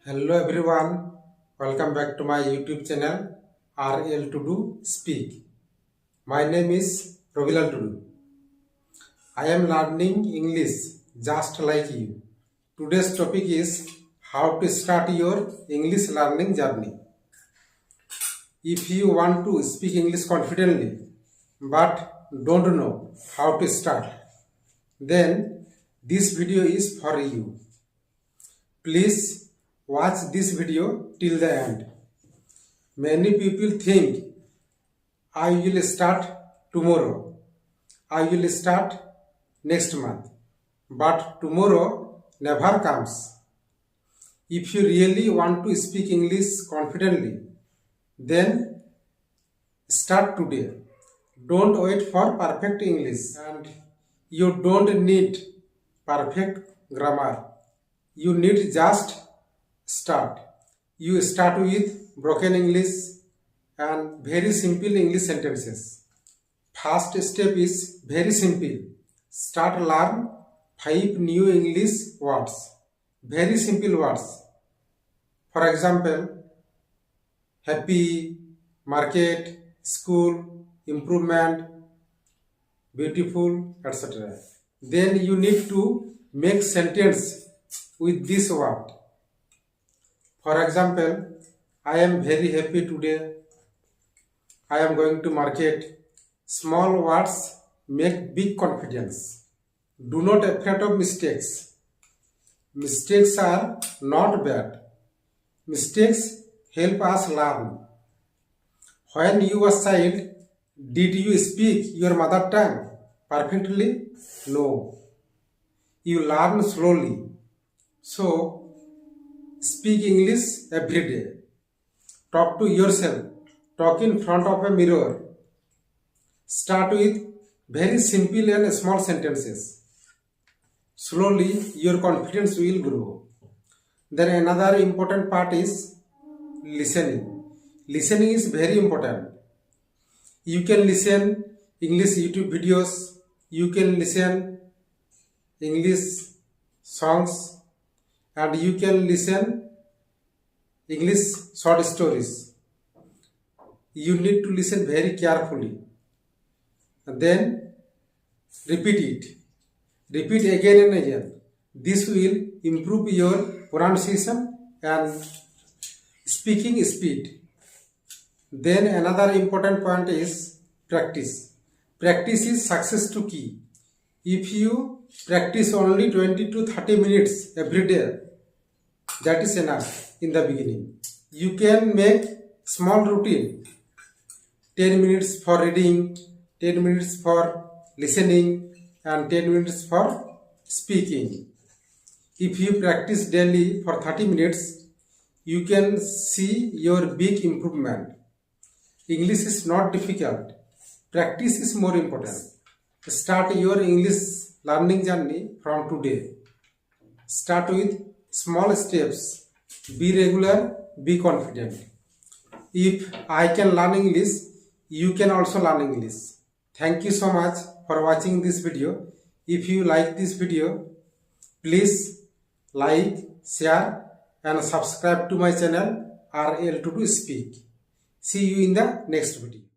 Hello everyone, welcome back to my YouTube channel RL Tudu Speak. My name is Robilal Tudu. I am learning English just like you. Today's topic is how to start your English learning journey. If you want to speak English confidently but don't know how to start, then this video is for you. Please watch this video till the end. Many people think I will start tomorrow, I will start next month, but tomorrow never comes. If you really want to speak English confidently, then start today. Don't wait for perfect English, and you don't need perfect grammar. You need just start. You start with broken English and very simple English sentences. First step is very simple. Start learn 5 new English words. Very simple words. For example, happy, market, school, improvement, beautiful, etc. Then you need to make sentence with this word. For example, I am very happy today. I am going to market. Small words make big confidence. Do not afraid of mistakes. Mistakes are not bad. Mistakes help us learn. When you were child, did you speak your mother tongue perfectly? No. You learn slowly. So, speak English every day. Talk to yourself. Talk in front of a mirror. Start with very simple and small sentences. Slowly, your confidence will grow. Then another important part is listening. Listening is very important. You can listen English YouTube videos. You can listen English songs. And you can listen English short stories. You need to listen very carefully. And then repeat it. Repeat again and again. This will improve your pronunciation and speaking speed. Then another important point is practice. Practice is success to key. If you practice only 20 to 30 minutes every day, that is enough in the beginning. You can make small routine. 10 minutes for reading, 10 minutes for listening, and 10 minutes for speaking. If you practice daily for 30 minutes, you can see your big improvement. English is not difficult. Practice is more important. Start your English learning journey from today. Start with small steps. Be regular, be confident. If I can learn English, you can also learn English. Thank you so much for watching this video. If you like this video, please like, share and subscribe to my channel RL Tudu Speak. See you in the next video.